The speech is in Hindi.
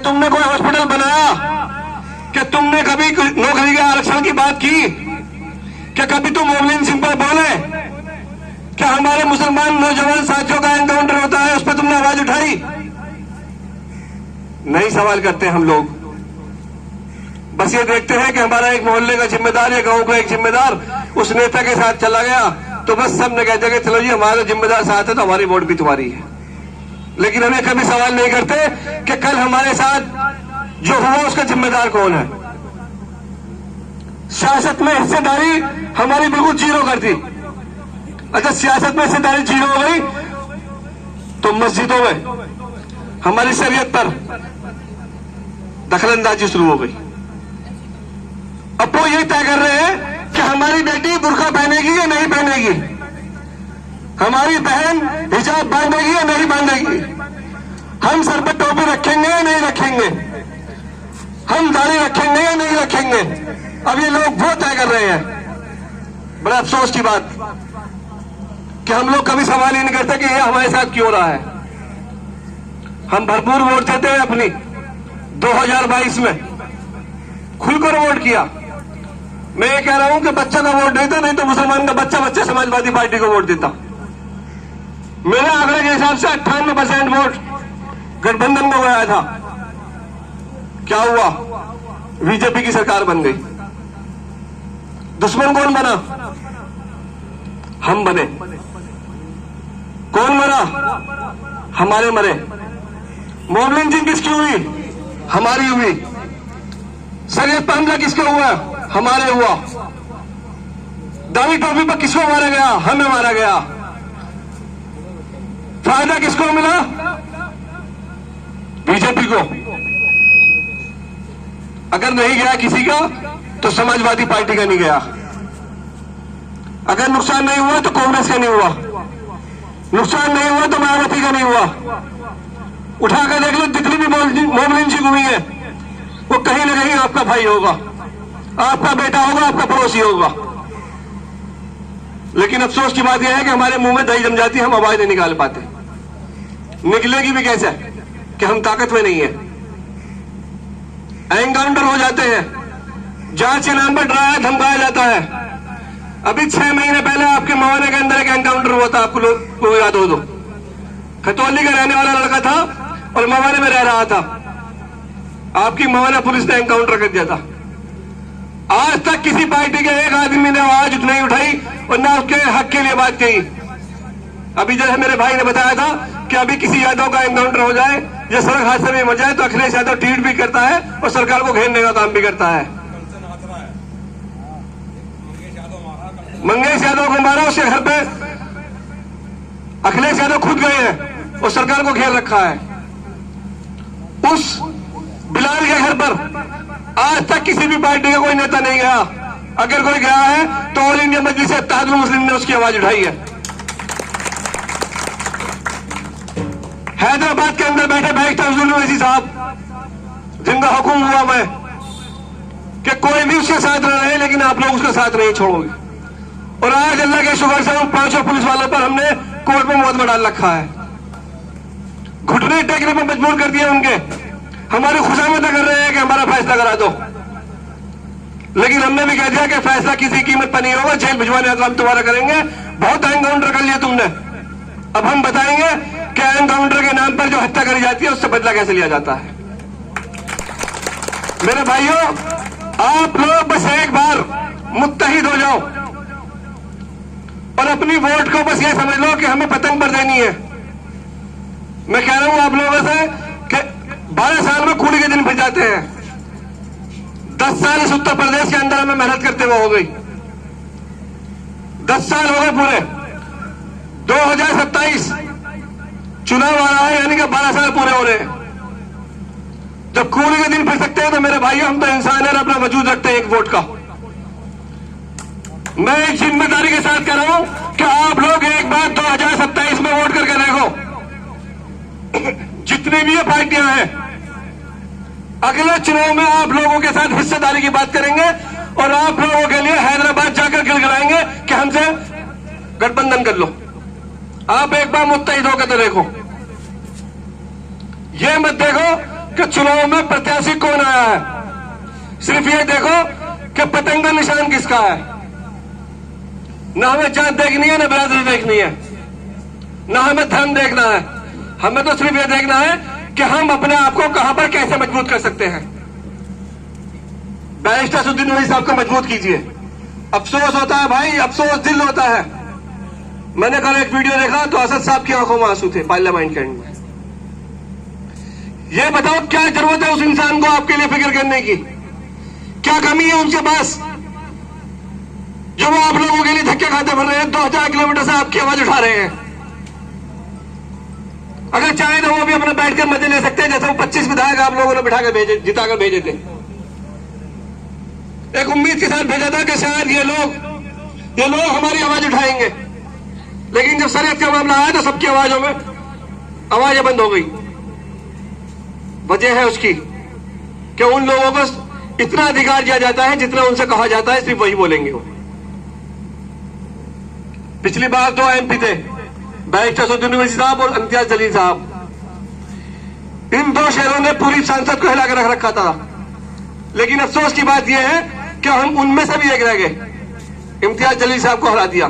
तुमने कोई हॉस्पिटल बनाया? क्या तुमने कभी नौकरी के आरक्षण की बात की? क्या कभी तुम मोमिन सिंह पर बोले? क्या हमारे मुसलमान नौजवान साथियों का एनकाउंटर होता है, उस पर तुमने आवाज उठाई? नहीं सवाल करते हम लोग। बस ये देखते हैं कि हमारा एक मोहल्ले का जिम्मेदार या गांव का एक जिम्मेदार उस नेता के साथ चला गया तो बस सबने कहते कि चलो जी हमारा जिम्मेदार साथ है तो हमारी वोट भी तुम्हारी है। लेकिन हमें कभी सवाल नहीं करते कि कल हमारे साथ जो हुआ उसका जिम्मेदार कौन है। सियासत में हिस्सेदारी हमारी बिल्कुल जीरो कर दी। अच्छा, सियासत में हिस्सेदारी जीरो हो गई तो मस्जिदों में हमारी शरीयत पर दखलंदाजी शुरू हो गई। अब वो ये तय कर रहे हैं कि हमारी बेटी बुर्का पहनेगी या नहीं पहनेगी, हमारी बहन हिजाब बांधेगी या नहीं बांधेगी, हम सर पर टोपी रखेंगे या नहीं रखेंगे, हम दाढ़ी रखेंगे या नहीं रखेंगे। अब ये लोग वो तय कर रहे हैं। बड़ा अफसोस की बात कि हम लोग कभी सवाल ही नहीं करते कि ये हमारे साथ क्यों रहा है। हम भरपूर वोट देते हैं अपनी। 2022 में खुलकर वोट किया। मैं ये कह रहा हूं कि बच्चा का वोट देता, नहीं तो मुसलमान का बच्चा समाजवादी पार्टी को वोट देता। मेरे आंकड़े के हिसाब से 98% वोट गठबंधन को गया था। क्या हुआ? बीजेपी की सरकार बन गई। दुश्मन कौन बना? हम बने। कौन मरा? हमारे मरे। मोमिन सिंह किसकी हुई? हमारी हुई। शरीयत पर हमला किसका हुआ? हमारे हुआ। दाढ़ी टोपी पर किसको मारा गया? हमें मारा गया। फायदा किसको मिला? बीजेपी को। अगर नहीं गया किसी का तो समाजवादी पार्टी का नहीं गया। अगर नुकसान नहीं हुआ तो कांग्रेस का नहीं हुआ, नुकसान नहीं हुआ तो मायावती का नहीं हुआ। उठाकर देख लो, जितनी भी मोमिन सिंह हुई है वो कहीं ना कहीं आपका भाई होगा, आपका बेटा होगा, आपका पड़ोसी होगा। लेकिन अफसोस की बात यह है कि हमारे मुंह में दही जम जाती है, हम आवाज नहीं निकाल पाते। निकलेगी भी कैसे कि हम ताकतवर नहीं है। एनकाउंटर हो जाते हैं, जांच के नाम पर डराया धमकाया जाता है। अभी 6 महीने पहले आपके मवाने के अंदर एक एनकाउंटर हुआ था, आपको लोग को याद हो तो। खतौली का रहने वाला लड़का था और मवाने में रह रहा था। आपकी मवाना पुलिस ने एनकाउंटर कर दिया था। आज तक किसी पार्टी के एक आदमी ने आवाज नहीं उठाई और ना उसके हक के लिए बात कही। अभी जैसे मेरे भाई ने बताया था कि अभी किसी यादव का एनकाउंटर हो जाए या सड़क हादसे में मर जाए तो अखिलेश यादव ट्वीट भी करता है और सरकार को घेरने का काम भी करता है। मंगेश यादव को मारा, उसके घर पे अखिलेश यादव खुद गए हैं और सरकार को घेर रखा है। उस बिलाल के घर पर आज तक किसी भी पार्टी का कोई नेता नहीं गया। अगर कोई गया है तो ऑल इंडिया मजलिस इत्तेहादुल मुस्लिम ने उसकी आवाज उठाई है। हैदराबाद के अंदर बैठे बैरिस्टर फजलुल ओवैसी साहब, जिनका हुक्म हुआ मैं कि कोई भी उसके साथ न रहे, लेकिन आप लोग उसका साथ नहीं छोड़ोगे। और आज अल्लाह के शुक्र से हम 5 पुलिस वालों पर हमने कोर्ट में मुकदमा डाल रखा है। घुटने टेकने पर मजबूर कर दिया उनके, हमारी खुशामद कर रहे हैं कि हमारा फैसला करा दो। लेकिन हमने भी कह दिया कि फैसला किसी कीमत पर नहीं होगा, जेल भिजवाने का काम तुम्हारा करेंगे। बहुत एनकाउंटर कर लिया तुमने, अब हम बताएंगे कि एनकाउंटर के नाम पर जो हत्या करी जाती है उससे बदला कैसे लिया जाता है। मेरे भाइयों, आप लोग बस एक बार मुत्तहिद हो जाओ और अपनी वोट को बस ये समझ लो कि हमें पतंग पर देनी है। मैं कह रहा हूं आप लोगों से कि 12 साल में कूड़ी के दिन फिर जाते हैं। 10 साल इस उत्तर प्रदेश के अंदर हमें मेहनत करते हुए हो गई। 10 साल हो गए पूरे। 2027 चुनाव आ रहा है, यानी कि 12 साल पूरे हो रहे हैं। जब कूड़ी के दिन फिर सकते हैं तो मेरे भाइयों, हम तो इंसान है और अपना वजूद रखते हैं एक वोट का। मैं एक जिम्मेदारी के साथ कह रहा हूं कि आप लोग एक बार 2027 में वोट करके देखो। जितनी भी ये पार्टियां हैं, अगले चुनाव में आप लोगों के साथ हिस्सेदारी की बात करेंगे और आप लोगों के लिए हैदराबाद जाकर गिड़गिड़ाएंगे कि हमसे गठबंधन कर लो। आप एक बार मुत्तहिद होकर तो देखो। ये मत देखो कि चुनाव में प्रत्याशी कौन आया है, सिर्फ ये देखो कि पतंगा निशान किसका है। ना हमें जात देखनी है, ना बरादरी देखनी है, ना हमें धर्म देखना है। हमें तो सिर्फ ये देखना है कि हम अपने आप को कहां पर कैसे मजबूत कर सकते हैं। बैरिस्टर असदुद्दीन ओवैसी साहब को मजबूत कीजिए। अफसोस होता है भाई, अफसोस दिल होता है। मैंने कल एक वीडियो देखा तो असद साहब की आंखों में आंसू थे पार्लियामेंट के एंड में। ये बताओ क्या जरूरत है उस इंसान को आपके लिए फिक्र करने की? क्या कमी है उनके पास जो वो आप लोगों के लिए धक्के खाते फिर रहे हैं? 2000 किलोमीटर से आपकी आवाज उठा रहे हैं। अगर चाहे तो वो भी अपना बैठकर मजे ले सकते हैं, जैसे वो 25 विधायक आप लोगों ने बिठाकर भेजे, जिताकर भेजे थे। एक उम्मीद के साथ भेजा था कि शायद ये लोग हमारी आवाज उठाएंगे, लेकिन जब शरीयत का मामला आया तो सबकी आवाजों में आवाजें बंद हो गई। वजह है उसकी कि उन लोगों को इतना अधिकार दिया जाता है जितना उनसे कहा जाता है सिर्फ वही बोलेंगे वो। पिछली बार 2 MP थे, बैरिस्टर असदुद्दीन ओवैसी साहब और इम्तियाज जलील साहब। इन 2 शहरों ने पूरी संसद को हिलाकर रख रखा था, लेकिन अफसोस की बात यह है कि हम उनमें से भी एक रह गए, इम्तियाज जलील साहब को हरा दिया।